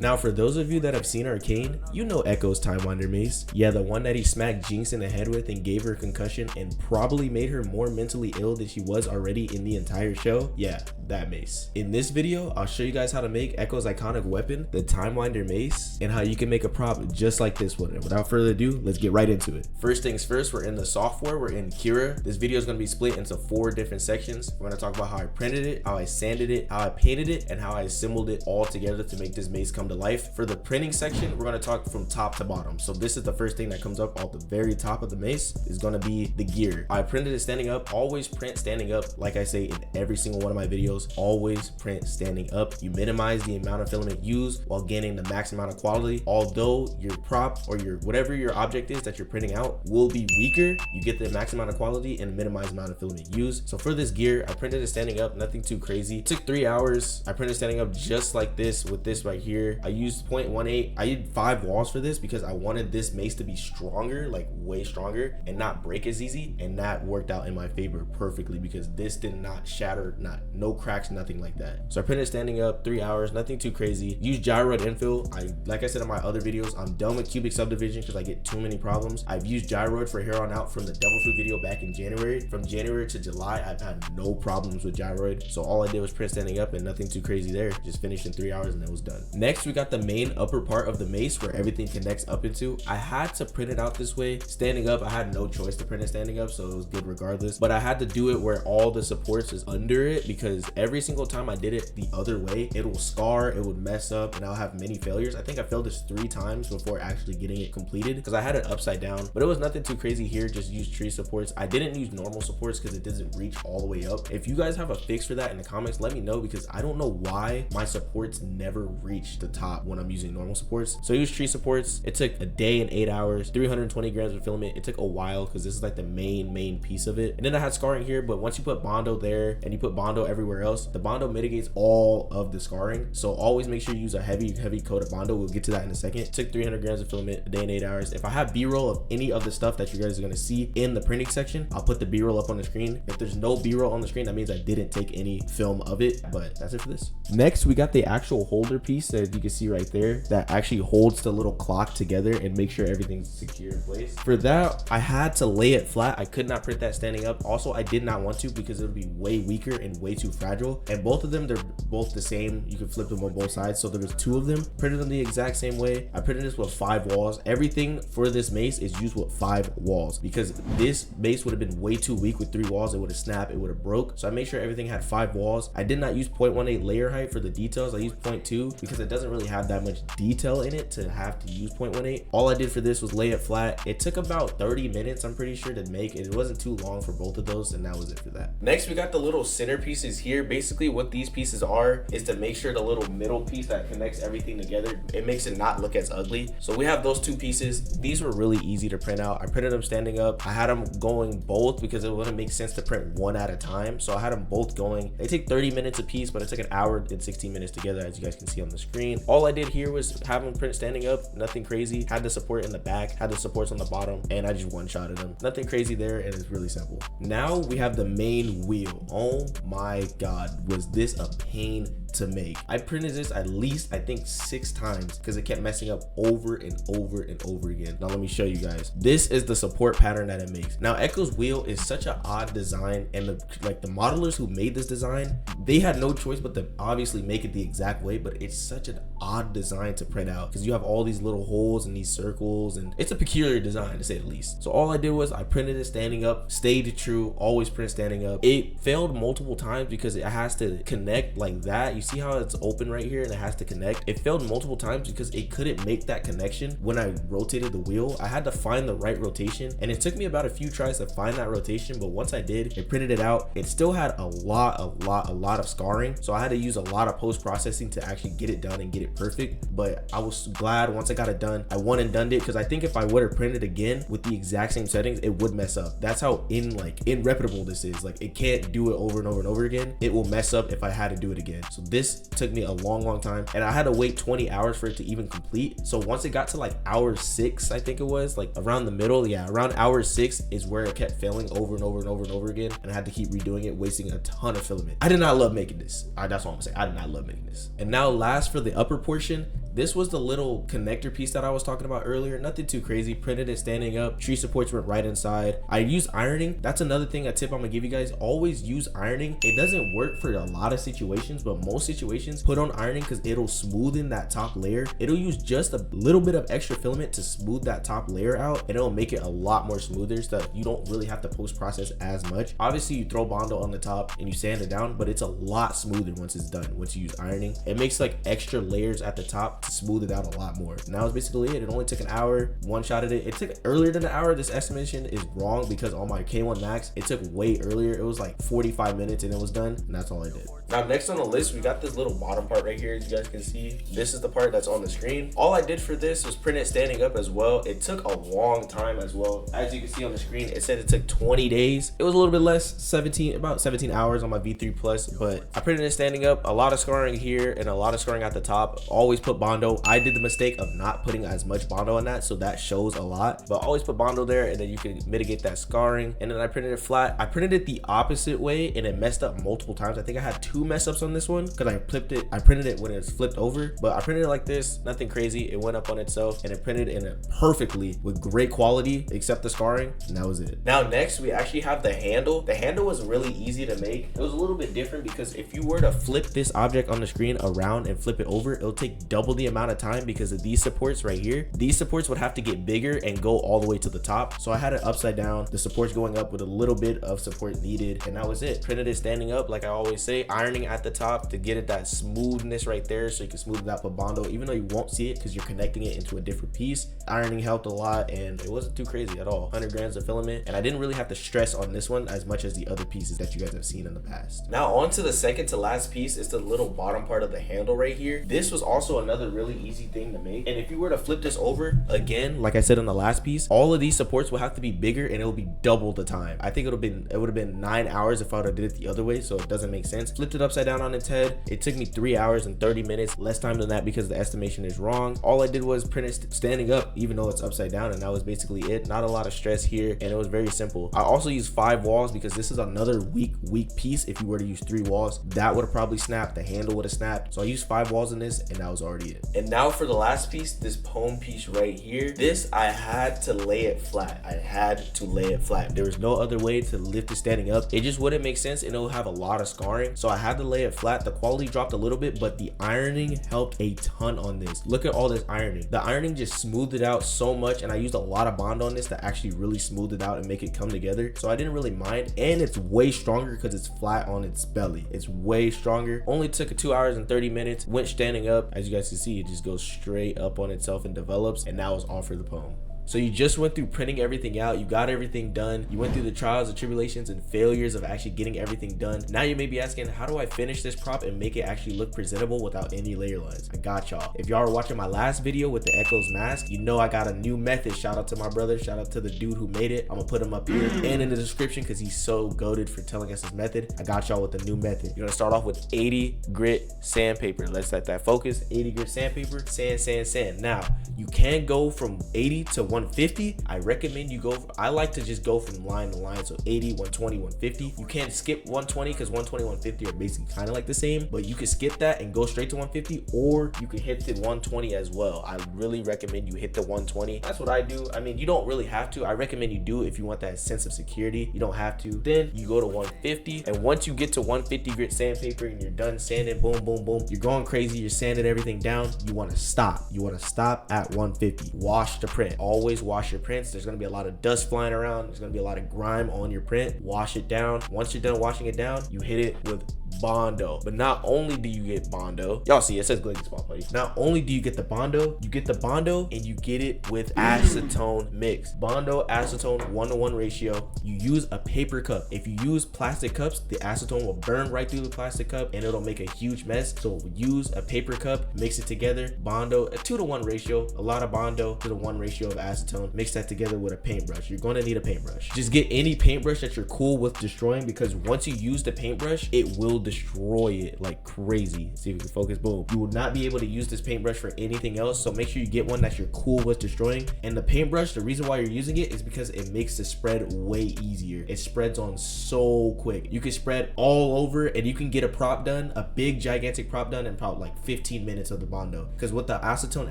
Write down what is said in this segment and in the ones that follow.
Now for those of you that have seen Arcane, you know Ekko's Timewinder Mace. Yeah, the one that he smacked Jinx in the head with and gave her concussion and probably made her more mentally ill than she was already in the entire show. Yeah, that mace. In this video, I'll show you guys how to make Ekko's iconic weapon, the Timewinder Mace, and how you can make a prop just like this one. And without further ado, let's get right into it. First things first, we're in the software, we're in Kira. This video is going to be split into 4 different sections. We're going to talk about how I printed it, how I sanded it, how I painted it, and how I assembled it all together to make this mace come to life. For the printing section, we're going to talk from top to bottom. So this is the first thing that comes up at the very top of the mace is going to be the gear. I printed it standing up. Always print standing up. Like I say in every single one of my videos, always print standing up. You minimize the amount of filament used while gaining the max amount of quality. Although your prop or your whatever your object is that you're printing out will be weaker, you get the max amount of quality and minimize amount of filament used. So for this gear, I printed it standing up, nothing too crazy. It took 3 hours. I printed standing up just like this with this right here. I used 0.18. I did 5 walls for this because I wanted this mace to be stronger, like way stronger, and not break as easy. And that worked out in my favor perfectly because this did not shatter, no cracks, nothing like that. So I printed standing up, 3 hours, nothing too crazy. Use gyroid infill. Like I said in my other videos, I'm done with cubic subdivision because I get too many problems. I've used gyroid for here on out from the devil fruit video back in January. From January to July, I've had no problems with gyroid. So all I did was print standing up and nothing too crazy there. Just finished in 3 hours and it was done. Next, we got the main upper part of the mace where everything connects up into. I had to print it out this way. Standing up, I had no choice to print it standing up, so it was good regardless. But I had to do it where all the supports is under it because every single time I did it the other way, it will scar, it would mess up, and I'll have many failures. I think I failed this 3 times before actually getting it completed because I had it upside down, but it was nothing too crazy here. Just use tree supports. I didn't use normal supports because it doesn't reach all the way up. If you guys have a fix for that in the comments, let me know because I don't know why my supports never reach the top when I'm using normal supports. So I use tree supports. It took a day and 8 hours, 320 grams of filament. It took a while because this is like the main piece of it. And then I had scarring here, but once you put Bondo there and you put Bondo everywhere else, the Bondo mitigates all of the scarring. So always make sure you use a heavy coat of Bondo. We'll get to that in a second. It took 300 grams of filament, a day and 8 hours. If I have B-roll of any of the stuff that you guys are going to see in the printing section, I'll put the B-roll up on the screen. If there's no B-roll on the screen, that means I didn't take any film of it, but that's it for this. Next, we got the actual holder piece that you can see right there that actually holds the little clock together and make sure everything's secure in place. For that, I had to lay it flat. I could not print that standing up. Also, I did not want to because it would be way weaker and way too fragile. And both of them, they're both the same. You can flip them on both sides. So there was 2 of them. Printed them the exact same way. I printed this with 5 walls. Everything for this mace is used with 5 walls because this mace would have been way too weak with 3 walls. It would have snapped. It would have broke. So I made sure everything had 5 walls. I did not use 0.18 layer height for the details. I used 0.2 because it doesn't really have that much detail in it to have to use 0.18. All I did for this was lay it flat. It took about 30 minutes, I'm pretty sure, to make it. It wasn't too long for both of those, and that was it for that. Next, we got the little center pieces here. Basically, what these pieces are is to make sure the little middle piece that connects everything together, it makes it not look as ugly. So we have those 2 pieces. These were really easy to print out. I printed them standing up. I had them going both because it wouldn't make sense to print one at a time. So I had them both going. They take 30 minutes a piece, but it took an hour and 16 minutes together, as you guys can see on the screen. All I did here was have them print standing up, nothing crazy. Had the support in the back, had the supports on the bottom, and I just one-shotted them. Nothing crazy there, and it's really simple. Now we have the main wheel. Oh my God, was this a pain to make. I printed this at least, I think, 6 times because it kept messing up over and over and over again. Now let me show you guys. This is the support pattern that it makes. Now Ekko's wheel is such an odd design, and the modelers who made this design, they had no choice but to obviously make it the exact way, but it's such an odd design to print out because you have all these little holes and these circles, and it's a peculiar design to say the least. So all I did was I printed it standing up, stayed true, always print standing up. It failed multiple times because it has to connect like that. You see how it's open right here and it has to connect? It failed multiple times because it couldn't make that connection when I rotated the wheel. I had to find the right rotation, and it took me about a few tries to find that rotation, but once I did, it printed it out. It still had a lot of scarring, so I had to use a lot of post-processing to actually get it done and get it perfect. But I was glad once I got it done. I one and done it because I think if I would have printed again with the exact same settings, it would mess up. That's how irreparable this is. Like, it can't do it over and over and over again. It will mess up if I had to do it again. So this took me a long time, and I had to wait 20 hours for it to even complete. So once it got to like hour 6, I think it was like around the middle, yeah, around hour 6 is where it kept failing over and over again, and I had to keep redoing it, wasting a ton of filament. I did not love making this. That's all I'm gonna say. I did not love making this. And now last, for the upper portion, This was the little connector piece that I was talking about earlier. Nothing too crazy. Printed it standing up. Tree supports went right inside. I used ironing. That's another thing, a tip I'm gonna give you guys. Always use ironing. It doesn't work for a lot of situations, but most situations put on ironing because it'll smoothen that top layer. It'll use just a little bit of extra filament to smooth that top layer out, and it'll make it a lot more smoother so that you don't really have to post process as much. Obviously you throw Bondo on the top and you sand it down, but it's a lot smoother once it's done. Once you use ironing, it makes like extra layers at the top to smooth it out a lot more. And that was basically it. It only took an hour. One shot at it. It took earlier than an hour. This estimation is wrong because on my K1 Max it took way earlier. It was like 45 minutes and it was done, and that's all I did. Now next on the list, we got this little bottom part right here. As you guys can see, this is the part that's on the screen. All I did for this was print it standing up as well. It took a long time as well. As you can see on the screen, it said it took 20 days. It was a little bit less, about 17 hours on my V3 Plus, but I printed it standing up. A lot of scarring here and a lot of scarring at the top. Always put Bondo. I did the mistake of not putting as much Bondo on that, so that shows a lot, but always put Bondo there, and then you can mitigate that scarring. And then I printed it flat. I printed it the opposite way and it messed up multiple times. I think I had 2 mess ups on this one because I printed it when it's flipped over, but I printed it like this, nothing crazy. It went up on itself and it printed in it perfectly with great quality except the scarring, and that was it. Now next we actually have the handle. The handle was really easy to make. It was a little bit different because if you were to flip this object on the screen around and flip it over, it'll take double the amount of time because of these supports right here. These supports would have to get bigger and go all the way to the top, so I had it upside down, the supports going up with a little bit of support needed, and that was it. Printed it standing up like I always say, ironing at the top to get it that smoothness right there so you can smooth it out with Bondo, even though you won't see it because you're connecting it into a different piece. Ironing helped a lot and it wasn't too crazy at all. 100 grams of filament, and I didn't really have to stress on this one as much as the other pieces that you guys have seen in the past. Now on to the second to last piece. It's the little bottom part of the handle right here. This was also another really easy thing to make, and if you were to flip this over again, like I said on the last piece, all of these supports will have to be bigger and it'll be double the time. I think it would have been 9 hours if I would have did it the other way, so it doesn't make sense. Flipped it upside down on its head. It took me 3 hours and 30 minutes, less time than that because the estimation is wrong. All I did was print it standing up even though it's upside down, and that was basically it. Not a lot of stress here, and it was very simple. I also used 5 walls because this is another weak piece. If you were to use 3 walls, that would have probably snapped. The handle would have snapped, so I used 5 walls in this, and that was already it. And now for the last piece, this poem piece right here. This I had to lay it flat. I had to lay it flat. There was no other way to lift it standing up. It just wouldn't make sense and it'll have a lot of scarring, so I had to lay it flat. The quality dropped a little bit, but the ironing helped a ton on this. Look at all this ironing. The ironing just smoothed it out so much, and I used a lot of Bond on this to actually really smooth it out and make it come together, so I didn't really mind. And it's way stronger because it's flat on its belly. It's way stronger. Only took 2 hours and 30 minutes. Went standing up. As you guys can see, it just goes straight up on itself and develops, and now it's all for the poem. So you just went through printing everything out, you got everything done, you went through the trials and tribulations and failures of actually getting everything done. Now you may be asking, how do I finish this prop and make it actually look presentable without any layer lines? I got y'all. If y'all are watching my last video with the Ekko's mask, you know I got a new method. Shout out to my brother, shout out to the dude who made it. I'm gonna put him up here and in the description because he's so goated for telling us his method. I got y'all with the new method. You're gonna start off with 80 grit sandpaper. Let's let that focus. 80 grit sandpaper, sand. Now you can go from 80 to 150. I recommend you I like to just go from line to line, so 80, 120, 150. You can't skip 120 because 120, 150 are basically kind of like the same, but you can skip that and go straight to 150, or you can hit the 120 as well. I really recommend you hit the 120. That's what I do. I mean, you don't really have to. I recommend you do if you want that sense of security. You don't have to. Then you go to 150, and once you get to 150 grit sandpaper and you're done sanding, boom, boom, boom, you're going crazy, you're sanding everything down, you want to stop. You want to stop at 150. Wash the print. Always wash your prints. There's going to be a lot of dust flying around. There's going to be a lot of grime on your print. Wash it down. Once you're done washing it down, you hit it with Bondo. But not only do you get Bondo, y'all see it says glazing spot buddy. Not only do you get the Bondo, you get the Bondo and you get it with acetone mix. Bondo acetone 1:1 ratio. You use a paper cup. If you use plastic cups, the acetone will burn right through the plastic cup and it'll make a huge mess. So use a paper cup, mix it together. Bondo, a 2:1 ratio, a lot of Bondo to the 1 ratio of acetone. Mix that together with a paintbrush. You're going to need a paintbrush. Just get any paintbrush that you're cool with destroying, because once you use the paintbrush, it will destroy it like crazy. See if we can focus. Boom. You will not be able to use this paintbrush for anything else, so make sure you get one that you're cool with destroying. And the paintbrush, the reason why you're using it is because it makes the spread way easier. It spreads on so quick. You can spread all over, and you can get a prop done, a big gigantic prop done in probably like 15 minutes of the Bondo. Because what the acetone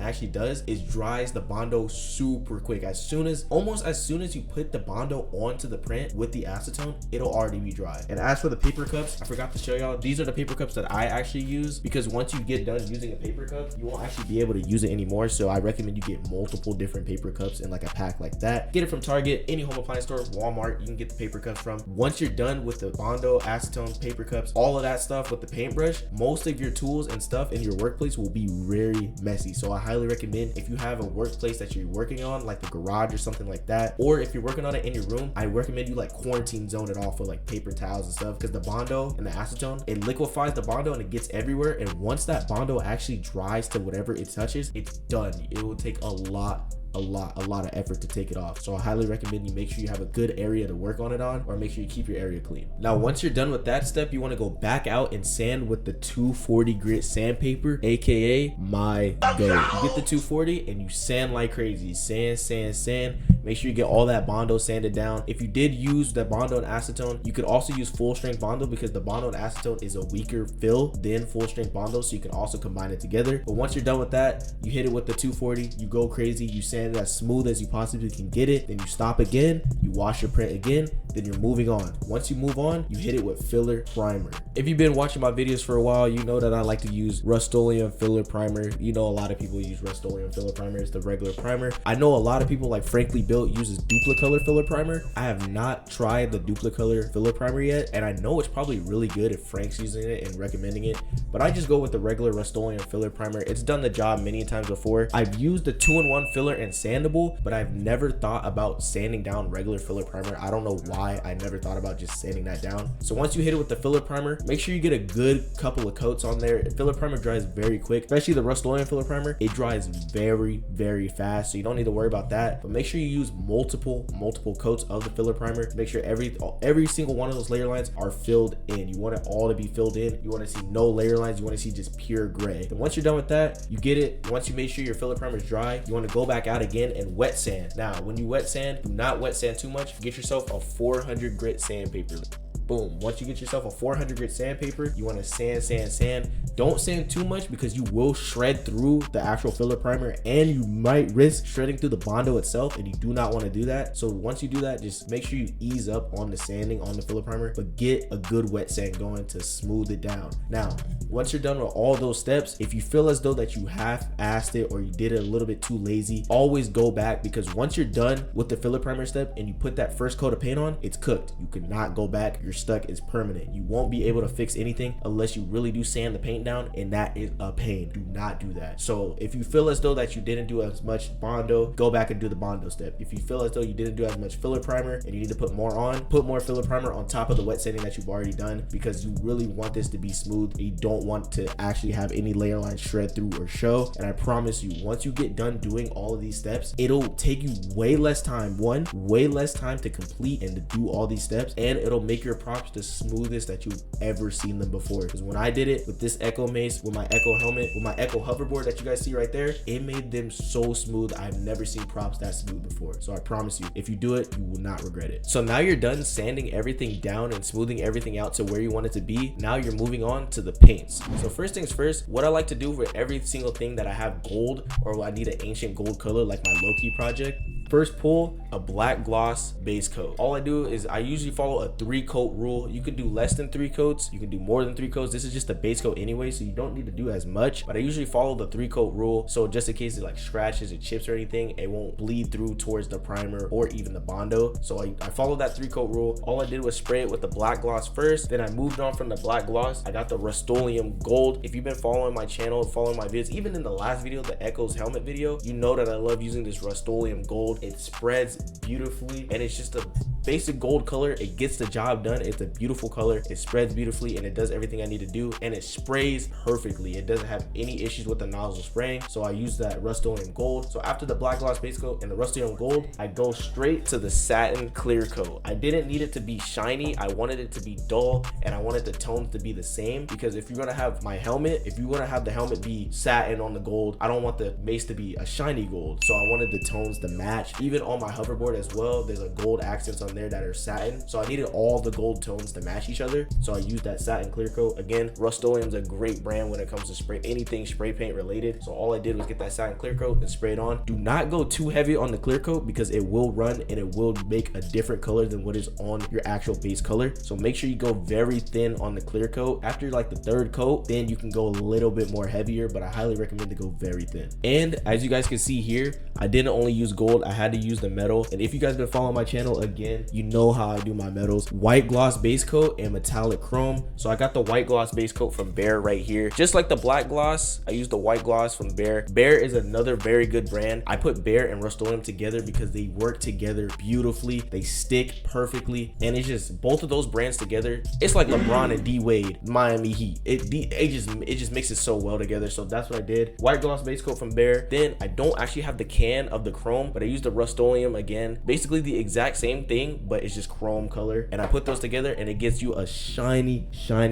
actually does is dries the Bondo super quick. Almost as soon as you put the Bondo onto the print with the acetone, it'll already be dry. And as for the paper cups, I forgot to show y'all, these are the paper cups that I actually use, because once you get done using a paper cup, you won't actually be able to use it anymore. So I recommend you get multiple different paper cups in like a pack like that. Get it from Target, any home appliance store, Walmart, you can get the paper cups from. Once you're done with the Bondo, acetone, paper cups, all of that stuff with the paintbrush, most of your tools and stuff in your workplace will be very messy. So I highly recommend, if you have a workplace that you're working on, like the garage or something like that, or if you're working on it in your room, I recommend you like quarantine zone it off with like paper towels and stuff, because the Bondo and the acetone, it liquefies the Bondo and it gets everywhere. And once that Bondo actually dries to whatever it touches, it's done. It will take a lot of effort to take it off. So I highly recommend you make sure you have a good area to work on it on, or make sure you keep your area clean. Now once you're done with that step, you want to go back out and sand with the 240 grit sandpaper, aka my go. You get the 240 and you sand like crazy. Sand. Make sure you get all that Bondo sanded down. If you did use the Bondo and acetone, you could also use full strength Bondo, because the Bondo and acetone is a weaker fill than full strength Bondo, so you can also combine it together. But once you're done with that, you hit it with the 240, you go crazy, you sand it as smooth as you possibly can get it, then you stop again, you wash your print again, then you're moving on. Once you move on, you hit it with filler primer. If you've been watching my videos for a while, you know that I like to use Rust-Oleum filler primer. You know, a lot of people use Rust-Oleum filler primer. It's the regular primer. I know a lot of people, like Frankly Built, uses Duplicolor filler primer. I have not tried the Duplicolor filler primer yet, and I know it's probably really good if Frank's using it and recommending it, but I just go with the regular Rust-Oleum filler primer. It's done the job many times before. I've used the 2-in-1 filler and sandable, but I've never thought about sanding down regular filler primer. I don't know why I never thought about just sanding that down. So once you hit it with the filler primer, make sure you get a good couple of coats on there. Filler primer dries very quick, especially the Rust-Oleum filler primer. It dries very fast, so you don't need to worry about that. But make sure you use multiple coats of the filler primer. Make sure every single one of those layer lines are filled in. You want it all to be filled in. You want to see no layer lines. You want to see just pure gray. And once you're done with that, you get it. Once you make sure your filler primer is dry, you want to go back out again and wet sand. Now, when you wet sand, do not wet sand too much. Get yourself a 400 grit sandpaper. Boom. Once you get yourself a 400 grit sandpaper, you want to sand. Don't sand too much, because you will shred through the actual filler primer, and you might risk shredding through the Bondo itself, and you do not want to do that. So once you do that, just make sure you ease up on the sanding on the filler primer, but get a good wet sand going to smooth it down. Now, once you're done with all those steps, if you feel as though that you half-assed it or you did it a little bit too lazy, always go back, because once you're done with the filler primer step and you put that first coat of paint on, it's cooked. You cannot go back. You're stuck. It's permanent. You won't be able to fix anything unless you really do sand the paint down, and that is a pain. Do not do that. So if you feel as though that you didn't do as much Bondo, go back and do the Bondo step. If you feel as though you didn't do as much filler primer and you need to put more on, put more filler primer on top of the wet sanding that you've already done, because you really want this to be smooth. You don't want to actually have any layer lines shred through or show. And I promise you, once you get done doing all of these steps, it'll take you way less time to complete and to do all these steps, and it'll make your props the smoothest that you've ever seen them before. Because when I did it with this Ekko Mace, with my Ekko helmet, with my Ekko hoverboard that you guys see right there, it made them so smooth. I've never seen props that smooth before. So I promise you, if you do it, you will not regret it. So now you're done sanding everything down and smoothing everything out to where you want it to be. Now you're moving on to the paints. So first things first, what I like to do for every single thing that I have gold, or I need an ancient gold color like my Loki project, first pull a black gloss base coat. All I do is I usually follow a 3-coat rule. You can do less than 3 coats, you can do more than 3 coats. This is just a base coat anyway, so you don't need to do as much, but I usually follow the 3-coat rule, so just in case it like scratches or chips or anything, it won't bleed through towards the primer or even the Bondo. So I followed that 3-coat rule. All I did was spray it with the black gloss first, then I moved on from the black gloss. I got the Rust-Oleum gold. If you've been following my channel, following my vids, even in the last video, the Ekko's helmet video, you know that I love using this Rust-Oleum gold. It spreads beautifully, and it's just a basic gold color. It gets the job done. It's a beautiful color. It spreads beautifully and it does everything I need to do, and it sprays perfectly. It doesn't have any issues with the nozzle spraying, so I use that Rust-Oleum gold. So after the black gloss base coat and the Rust-Oleum gold, I go straight to the satin clear coat. I didn't need it to be shiny. I wanted it to be dull, and I wanted the tones to be the same, because if you're gonna have my helmet, if you're gonna have the helmet be satin on the gold, I don't want the mace to be a shiny gold. So I wanted the tones to match. Even on my hoverboard as well, there's a gold accents on there that are satin, so I needed all the gold tones to match each other, so I used that satin clear coat. Again, Rust-Oleum's a great brand when it comes to spray anything spray paint related, so all I did was get that satin clear coat and spray it on. Do not go too heavy on the clear coat because it will run and it will make a different color than what is on your actual base color. So make sure you go very thin on the clear coat. After like the third coat, then you can go a little bit more heavier, but I highly recommend to go very thin. And as you guys can see here, I didn't only use gold, I had to use the metal. And if you guys been following my channel, again, you know how I do my metals: white gloss base coat and metallic chrome. So I got the white gloss base coat from Bear right here. Just like the black gloss, I used the white gloss from Bear. Bear is another very good brand. I put Bear and Rust-Oleum together because they work together beautifully. They stick perfectly, and it's just both of those brands together. It's like LeBron and D Wade, Miami Heat. It just mixes so well together. So that's what I did. White gloss base coat from Bear. Then I don't actually have the can of the chrome, but I used the Rust-Oleum again. Basically the exact same thing, but it's just chrome color. And I put those together and it gives you a shiny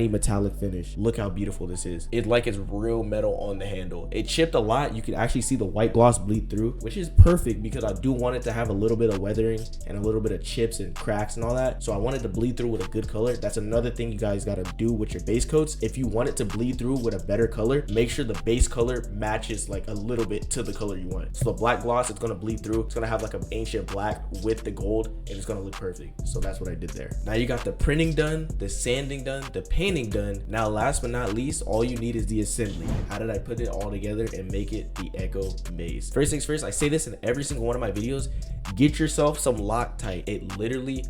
metallic finish. Look how beautiful this is. It's like it's real metal on the handle. It chipped a lot. You can actually see the white gloss bleed through, which is perfect because I do want it to have a little bit of weathering and a little bit of chips and cracks and all that. So I wanted to bleed through with a good color. That's another thing you guys got to do with your base coats. If you want it to bleed through with a better color, make sure the base color matches like a little bit to the color you want. So the black gloss, it's going to bleed through. It's going to have like an ancient black with the gold, and it's going to look perfect. So that's what I did there. Now you got the printing done, the sanding done, the painting done. Now last but not least, all you need is the assembly. How did I put it all together and make it the Ekko Mace? First things first, I say this in every single one of my videos: get yourself some Loctite. It literally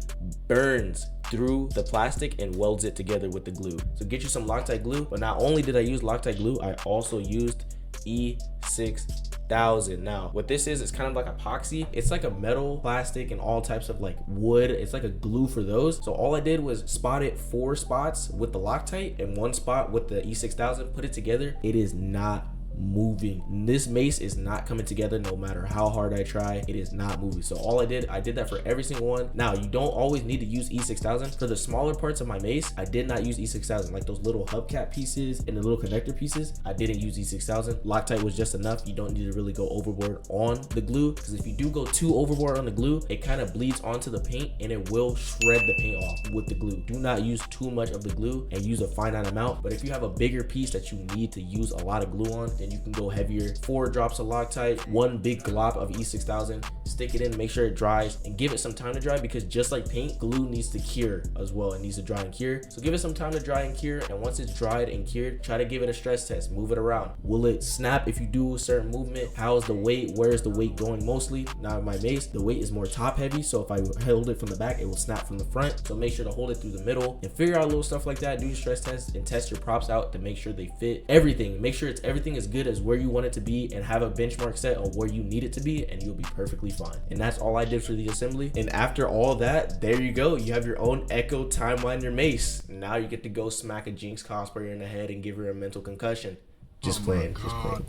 burns through the plastic and welds it together with the glue. So get you some Loctite glue. But not only did I use Loctite glue, I also used E6000. Now what this is, it's kind of like epoxy. It's like a metal, plastic, and all types of like wood. It's like a glue for those. So all I did was spot it 4 spots with the Loctite and 1 spot with the E6000, put it together. It is not moving. This mace is not coming together no matter how hard I try. It is not moving. So all I did that for every single one. Now you don't always need to use E6000. For the smaller parts of my mace, I did not use E6000, like those little hubcap pieces and the little connector pieces. I didn't use E6000. Loctite was just enough. You don't need to really go overboard on the glue, because if you do go too overboard on the glue, it kind of bleeds onto the paint and it will shred the paint off with the glue. Do not use too much of the glue and use a finite amount. But if you have a bigger piece that you need to use a lot of glue on, then you can go heavier. 4 drops of Loctite, 1 big glop of E6000, stick it in, make sure it dries, and give it some time to dry, because just like paint, glue needs to cure as well. It needs to dry and cure. So give it some time to dry and cure, and once it's dried and cured, try to give it a stress test. Move it around. Will it snap if you do a certain movement? How's the weight? Where is the weight going mostly? Now in my mace, the weight is more top heavy, so if I hold it from the back, it will snap from the front. So make sure to hold it through the middle and figure out little stuff like that. Do your stress test and test your props out to make sure they fit everything. Make sure everything is good as where you want it to be, and have a benchmark set on where you need it to be, and you'll be perfectly fine. And that's all I did for the assembly. And after all that, there you go. You have your own Ekko Timewinder Mace. Now you get to go smack a Jinx cosplayer in the head and give her a mental concussion. Just playing.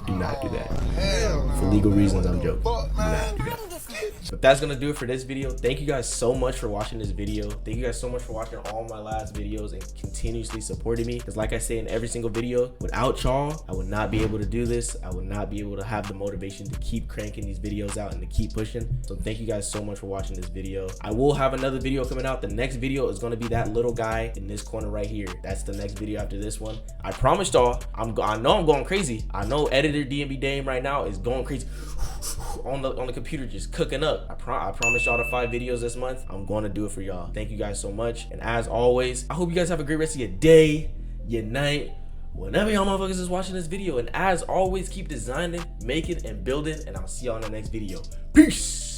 Do not do that. For legal reasons, I'm joking. Do not do that. But that's gonna do it for this video. Thank you guys so much for watching this video. Thank you guys so much for watching all my last videos and continuously supporting me, because like I say in every single video, without y'all, I would not be able to do this. I would not be able to have the motivation to keep cranking these videos out and to keep pushing. So thank you guys so much for watching this video. I will have another video coming out. The next video is going to be that little guy in this corner right here. That's the next video after this one. I promised y'all, I know I'm going crazy. I know editor DMB Dame right now is going crazy on the computer, just cooking up. I promise y'all the 5 videos this month. I'm going to do it for y'all. Thank you guys so much. And as always, I hope you guys have a great rest of your day, your night, whenever y'all motherfuckers is watching this video. And as always, keep designing, making, and building. And I'll see y'all in the next video. Peace.